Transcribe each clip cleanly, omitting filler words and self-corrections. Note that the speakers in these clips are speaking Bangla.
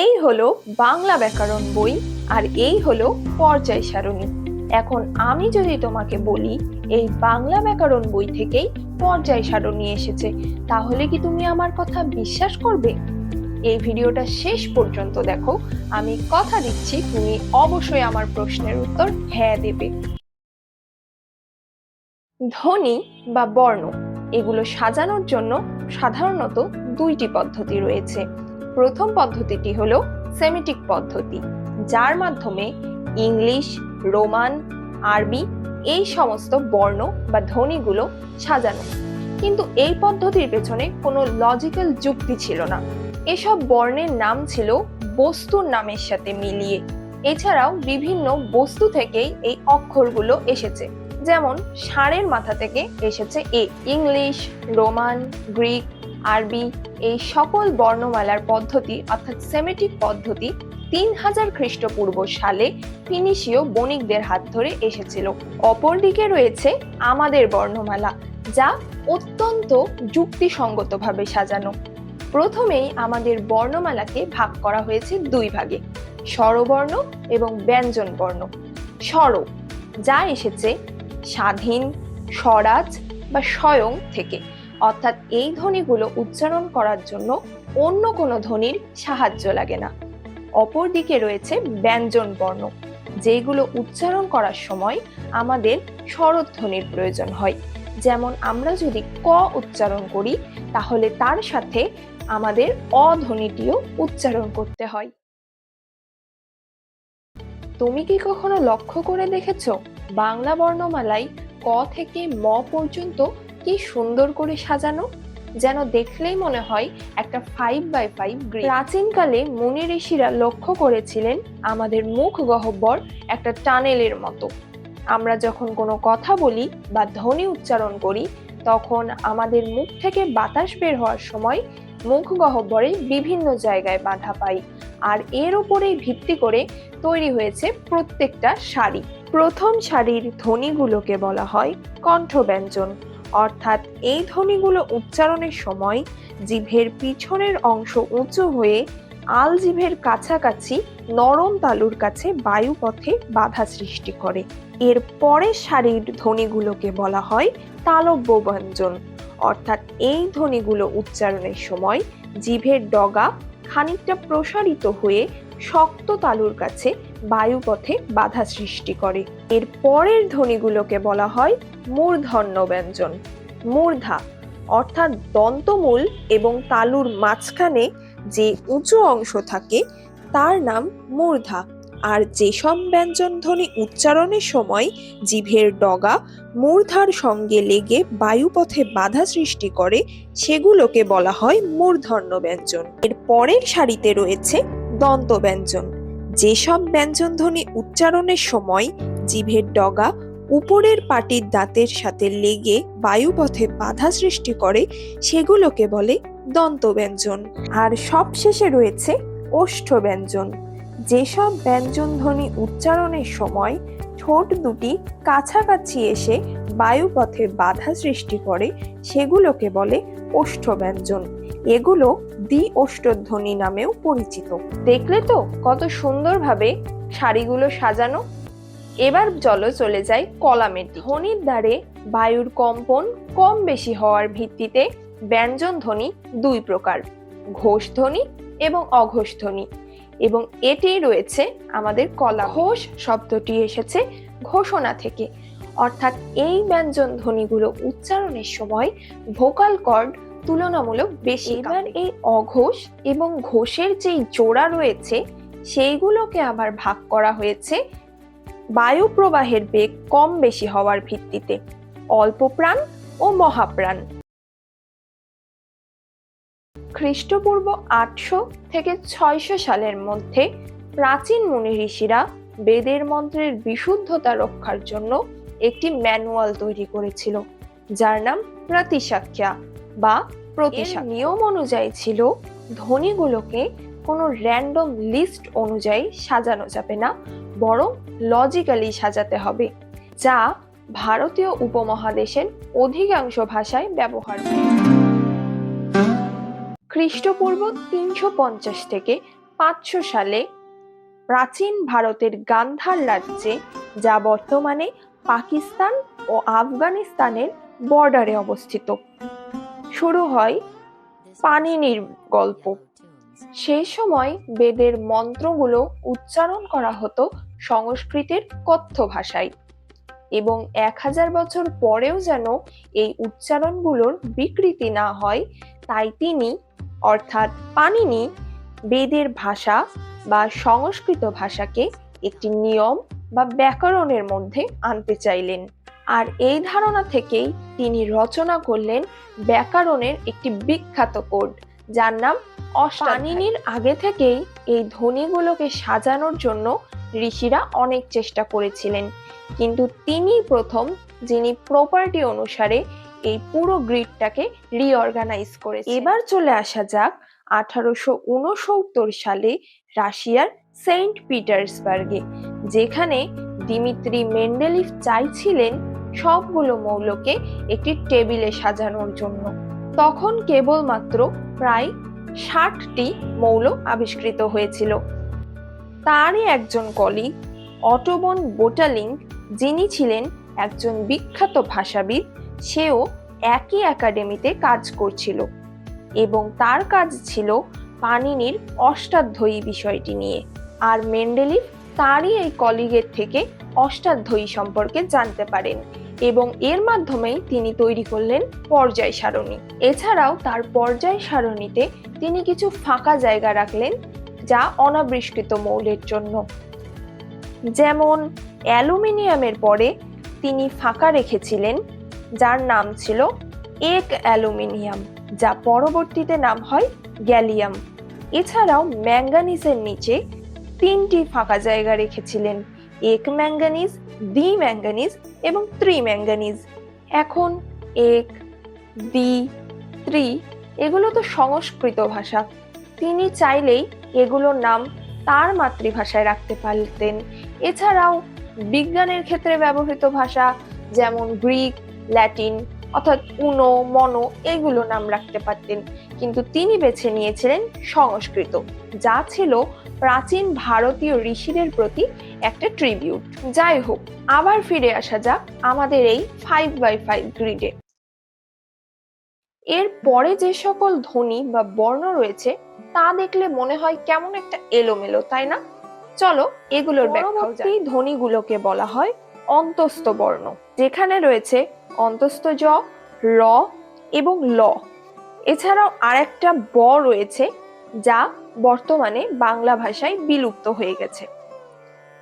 এই হলো বাংলা ব্যাকরণ বই আর এই হলো পর্যায় সারণী। এখন আমি যদি তোমাকে বলি এই বাংলা ব্যাকরণ বই থেকেই পর্যায় সারণী এসেছে, তাহলে কি তুমি আমার কথা বিশ্বাস করবে? এই ভিডিওটা শেষ পর্যন্ত দেখো, আমি কথা দিচ্ছি তুমি অবশ্যই আমার প্রশ্নের উত্তর হ্যাঁ দেবে। ধ্বনি বা বর্ণ এগুলো সাজানোর জন্য সাধারণত দুইটি পদ্ধতি রয়েছে। প্রথম পদ্ধতিটি হলো সেমিটিক পদ্ধতি, যার মাধ্যমে ইংলিশ, রোমান, আরবি এই সমস্ত বর্ণ বা ধ্বনিগুলো সাজানো। কিন্তু এই পদ্ধতির পেছনে কোনো লজিক্যাল যুক্তি ছিল না। এসব বর্ণের নাম ছিল বস্তুর নামের সাথে মিলিয়ে। এছাড়াও বিভিন্ন বস্তু থেকেই এই অক্ষরগুলো এসেছে, যেমন ষাঁড়ের মাথা থেকে এসেছে এ। ইংলিশ, রোমান, গ্রিক, আরবি এই সকল বর্ণমালার পদ্ধতি অর্থাৎ সেমিটিক পদ্ধতি 3000 খ্রিস্টপূর্ব সালে ফিনিশীয় বণিকদের হাত ধরে এসেছিল। অপরদিকে রয়েছে আমাদের বর্ণমালা, যা অত্যন্ত যুক্তিসঙ্গতভাবে সাজানো। প্রথমেই আমাদের বর্ণমালাকে ভাগ করা হয়েছে দুই ভাগে, স্বরবর্ণ এবং ব্যঞ্জন বর্ণ। স্বর যা এসেছে স্বাধীন, স্বরাজ বা স্বয়ং থেকে, অর্থাৎ এই ধ্বনিগুলো উচ্চারণ করার জন্য অন্য কোনো ধ্বনির সাহায্য লাগে না। অপরদিকে রয়েছে ব্যঞ্জন বর্ণ, যেগুলো উচ্চারণ করার সময় আমাদের স্বরধ্বনির প্রয়োজন হয়। যেমন আমরা যদি ক উচ্চারণ করি, তাহলে তার সাথে আমাদের অ ধ্বনিটিও উচ্চারণ করতে হয়। তুমি কি কখনো লক্ষ্য করে দেখেছো বাংলা বর্ণমালায় ক থেকে ম পর্যন্ত কি সুন্দর করে সাজানো? যেন দেখলেই মনে হয় একটা 5x5 গ্রিড। প্রাচীনকালে মুনি ঋষিরা লক্ষ্য করেছিলেন আমাদের মুখ গহ্বর একটা টানেলের মতো। আমরা যখন কোনো কথা বলি বা ধ্বনি উচ্চারণ করি, তখন আমাদের মুখ থেকে বাতাস বের হওয়ার সময় মুখ গহ্বরে বিভিন্ন জায়গায় বাধা পাই, আর এর উপরেই ভিত্তি করে তৈরি হয়েছে প্রত্যেকটা সারি। প্রথম সারির ধ্বনিগুলোকে বলা হয় কণ্ঠব্যঞ্জন, অর্থাৎ এই ধ্বনিগুলো উচ্চারণের সময় জিভের পিছনের অংশ উঁচু হয়ে আলজিভের কাছাকাছি নরম তালুর কাছে বায়ুপথে বাধা সৃষ্টি করে। এর পরের সারির ধ্বনিগুলোকে বলা হয় তালব্য ব্যঞ্জন, অর্থাৎ এই ধ্বনিগুলো উচ্চারণের সময় জিভের ডগা খানিকটা প্রসারিত হয়ে শক্ত তালুর কাছে বায়ুপথে বাধা সৃষ্টি করে। এর পরের ধ্বনিগুলোকে বলা হয় মূর্ধন্য ব্যঞ্জন। মূর্ধা অর্থাৎ দন্তমূল এবং তালুর মাঝখানে যে উঁচু অংশ থাকে তার নাম মূর্ধা। আর যেসব ব্যঞ্জন ধ্বনি উচ্চারণের সময় জিভের ডগা মূর্ধার সঙ্গে লেগে বায়ুপথে বাধা সৃষ্টি করে, সেগুলোকে বলা হয় মূর্ধন্য ব্যঞ্জন। এর পরের সারিতে রয়েছে দন্ত ব্যঞ্জন। যেসব ব্যঞ্জন ধ্বনি উচ্চারণের সময় জিভের ডগা উপরের পাটির দাঁতের সাথে লেগে বায়ুপথে বাধা সৃষ্টি করে, সেগুলোকে বলে দন্ত ব্যঞ্জন। আর সবশেষে রয়েছে ওষ্ঠ ব্যঞ্জন। যেসব ব্যঞ্জন ধ্বনি উচ্চারণের সময় ঠোঁট দুটি কাছাকাছি এসে বায়ুপথে বাধা সৃষ্টি করে, সেগুলোকে বলে ওষ্ঠ ব্যঞ্জন। এগুলো দ্বি ওষ্ঠধ্বনি নামেও পরিচিত। দেখলে তো কত সুন্দরভাবে সারিগুলো সাজানো। এবার চলো চলে যাই কলামের দিকে। ধ্বনির দ্বারে বায়ুর কম্পন কম বেশি হওয়ার ভিত্তিতে ব্যঞ্জন ধ্বনি দুই প্রকার, ঘোষ ধ্বনি এবং অঘোষ ধ্বনি, এবং এটি রয়েছে আমাদের কলা। ঘোষ শব্দটি এসেছে ঘোষণা থেকে, অর্থাৎ এই ব্যঞ্জন ধ্বনিগুলো উচ্চারণের সময় ভোকাল কর্ড তুলনামূলক বেশি। এবার এই অঘোষ এবং ঘোষের যেই জোড়া রয়েছে সেইগুলোকে আবার ভাগ করা হয়েছে বায়ু প্রবাহের বেগ কম বেশি হওয়ার ভিত্তিতে, অল্প প্রাণ ও মহাপ্রাণ। খ্রিস্টপূর্ব 800 থেকে 600 সালের মধ্যে প্রাচীন মুনি ঋষিরা বেদের মন্ত্রের বিশুদ্ধতা রক্ষার জন্য একটি ম্যানুয়াল তৈরি করেছিল, যার নাম প্রতিসাখ্যা বা প্রতিসাখ্যা। নিয়ম অনুযায়ী ছিল ধ্বনিগুলোকে কোনো র্যান্ডম লিস্ট অনুযায়ী সাজানো যাবে না, বরং লজিক্যালি সাজাতে হবে, যা ভারতীয় উপমহাদেশের অধিকাংশ ভাষায় ব্যবহার হয়। খ্রিস্টপূর্ব 350 থেকে 500 সালে প্রাচীন ভারতের গান্ধার রাজ্যে, যা বর্তমানে পাকিস্তান ও আফগানিস্তানের বর্ডারে অবস্থিত, শুরু হয় পাণিনির গল্প। সেই সময় বেদের মন্ত্রগুলো উচ্চারণ করা হতো সংস্কৃতের কথ্য ভাষায়, এবং 1000 বছর পরেও যেন এই উচ্চারণগুলোর বিকৃতি না হয়, তাই তিনি অর্থাৎ পাণিনি বেদের ভাষা বা সংস্কৃত ভাষাকে একটি নিয়ম বা ব্যাকরণের মধ্যে আনতে চাইলেন। আর এই ধারণা থেকেই তিনি রচনা করলেন ব্যাকরণের একটি বিখ্যাত কোড, যার নাম অষ্টাধ্যায়ী। পাণিনির আগে থেকেই এই ধ্বনিগুলোকে সাজানোর জন্য ঋষিরা অনেক চেষ্টা করেছিলেন, কিন্তু তিনি প্রথম যিনি প্রপার্টি অনুসারে এই পুরো গ্রিডটাকে রিঅর্গানাইজ করেছেন। এবার চলে আসা যাক 1869 সালে রাশিয়ার সেন্ট পিটার্সবার্গে, যেখানে দিমিত্রি মেন্ডেলিভ চাইছিলেন সবগুলো মৌলকে একটি টেবিলে সাজানোর জন্য। তখন কেবলমাত্র প্রায় 60টি মৌল আবিষ্কৃত হয়েছিল। তারই একজন কলিগ অটো বন বোটালিঙ্ক, যিনি ছিলেন একজন বিখ্যাত ভাষাবিদ, সেও একই একাডেমিতে কাজ করছিল এবং তার কাজ ছিল পাণিনির অষ্টাধ্যায়ী বিষয়টি নিয়ে। আর মেন্ডেলিভ তারই এই কলিগের থেকে অষ্টাধ্যায়ী সম্পর্কে জানতে পারেন এবং এর মাধ্যমেই তিনি তৈরি করলেন পর্যায় সারণী। এছাড়াও তার পর্যায় সারণীতে তিনি কিছু ফাঁকা জায়গা রাখলেন যা অনাবিষ্কৃত মৌলের জন্য। যেমন অ্যালুমিনিয়ামের পরে তিনি ফাঁকা রেখেছিলেন যার নাম ছিল এক অ্যালুমিনিয়াম, যা পরবর্তীতে নাম হয় গ্যালিয়াম। এছাড়াও ম্যাঙ্গানিজের নিচে 3টি ফাঁকা জায়গা রেখেছিলেন, এক ম্যাঙ্গানিজ, দ্বি ম্যাঙ্গানিজ এবং ত্রিম্যাঙ্গানিজ। এখন এক, দ্বি, ত্রি এগুলো তো সংস্কৃত ভাষা, তিনি চাইলেই এগুলোর নাম তার মাতৃভাষায় রাখতে পারতেন। এছাড়াও বিজ্ঞানের ক্ষেত্রে ব্যবহৃত ভাষা যেমন গ্রিক, ল্যাটিন অর্থাৎ উনো, মনো এগুলো নাম রাখতে পারতেন, কিন্তু তিনি বেছে নিয়েছিলেন সংস্কৃত, যা ছিল প্রাচীন ভারতীয় ঋষিদের প্রতি একটা ট্রিবিউট। যাই হোক, আবার ফিরে আসা যাক আমাদের এই 5x5 গ্রিডে। এর পরে যে সকল ধ্বনি বা বর্ণ রয়েছে তা দেখলে মনে হয় কেমন একটা এলোমেলো, তাই না? চলো এগুলোর ব্যাখ্যা জানি। ধ্বনিগুলোকে বলা হয় অন্তস্থ বর্ণ, যেখানে রয়েছে অন্তস্থ জ, র এবং ল। এছাড়াও আরেকটা ব রয়েছে, যা বর্তমানে বাংলা ভাষায় বিলুপ্ত হয়ে গেছে।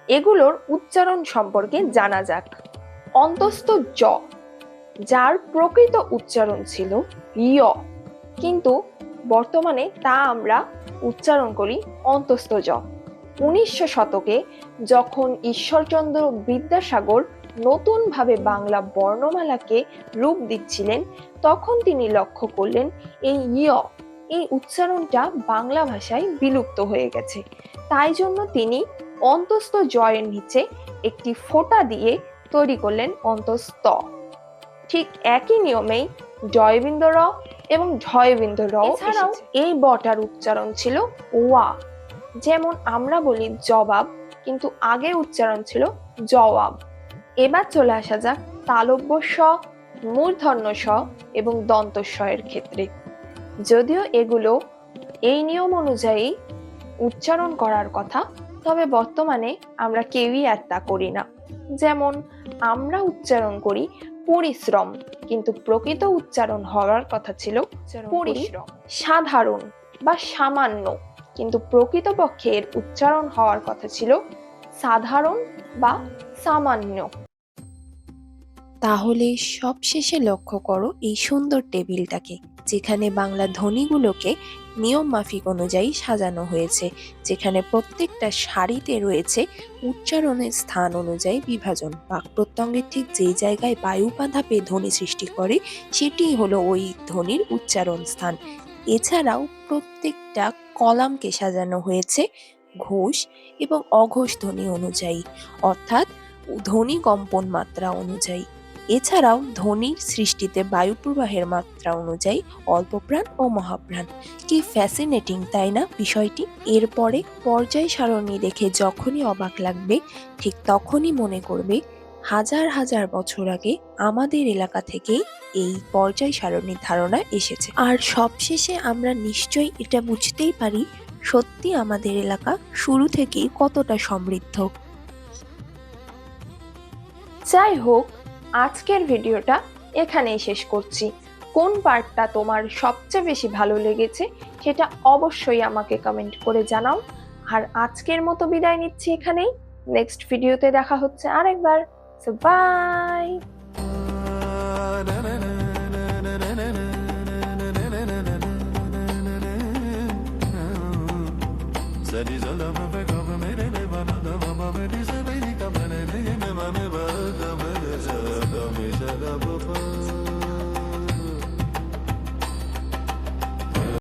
এগুলোর উচ্চারণ সম্পর্কে জানা যাক। অন্তস্থ জ, যার প্রকৃত উচ্চারণ ছিল য়, কিন্তু বর্তমানে তা আমরা উচ্চারণ করি অন্তস্থ জ। 1900 শতকে যখন ঈশ্বরচন্দ্র বিদ্যাসাগর নতুনভাবে বাংলা বর্ণমালাকে রূপ দিচ্ছিলেন, তখন তিনি লক্ষ্য করলেন এই এই উচ্চারণটা বাংলা ভাষায় বিলুপ্ত হয়ে গেছে। তাই জন্য তিনি অন্তস্থ জয়ের নিচে একটি ফোঁটা দিয়ে তৈরি করলেন অন্তস্থ। ঠিক একই নিয়মেই জয়বিন্দু র এবং ঢয়বিন্দু র। এছাড়াও এই বটার উচ্চারণ ছিল ওয়া, যেমন আমরা বলি জবাব, কিন্তু আগে উচ্চারণ ছিল জওয়াব। এবার চলে আসা যাক তালব্য স, মূর্ধন্য স এবং দন্ত স এর ক্ষেত্রে। যদিও এগুলো এই নিয়ম অনুযায়ী উচ্চারণ করার কথা, তবে বর্তমানে আমরা কেউই আর তা করি না। যেমন আমরা উচ্চারণ করি পরিশ্রম, কিন্তু প্রকৃত উচ্চারণ হওয়ার কথা ছিল পরিশ্রম। সাধারণ বা সামান্য, কিন্তু প্রকৃতপক্ষে এর উচ্চারণ হওয়ার কথা ছিল সাধারণ বা সামান্য। তাহলে সবশেষে লক্ষ্য করো এই সুন্দর টেবিলটাকে, যেখানে বাংলা ধ্বনিগুলোকে নিয়ম মাফিক অনুযায়ী সাজানো হয়েছে, যেখানে প্রত্যেকটা সারিতে রয়েছে উচ্চারণের স্থান অনুযায়ী বিভাজন। বাক প্রত্যঙ্গের ঠিক যে জায়গায় বায়ু বাধা পেয়ে ধ্বনি সৃষ্টি করে সেটি হলো ওই ধ্বনির উচ্চারণ স্থান। এছাড়াও প্রত্যেকটা কলামকে সাজানো হয়েছে ঘোষ এবং অঘোষ ধ্বনি অনুযায়ী, অর্থাৎ ধ্বনি কম্পন মাত্রা অনুযায়ী। এছাড়াও ধ্বনির সৃষ্টিতে বায়ু প্রবাহের মাত্রা অনুযায়ী অল্প প্রাণ ও মহাপ্রাণ। কি ফ্যাসিনেটিং তাই না বিষয়টি? এরপরে পর্যায় সারণী দেখে যখনই অবাক লাগবে ঠিক তখনই মনে করবে হাজার হাজার বছর আগে আমাদের এলাকা থেকেই এই পর্যায় সারণীর ধারণা এসেছে। আর সবশেষে আমরা নিশ্চয়ই এটা বুঝতেই পারি সত্যি আমাদের এলাকা শুরু থেকেই কতটা সমৃদ্ধ। যাই হোক, আজকের ভিডিওটা এখানেই শেষ করছি। কোন পার্টটা তোমার সবচেয়ে বেশি ভালো লেগেছে সেটা অবশ্যই আমাকে কমেন্ট করে জানাও। আর আজকের মতো বিদায় নিচ্ছি এখানেই। নেক্সট ভিডিওতে দেখা হচ্ছে আরেকবার। So bye. Said he's a lover.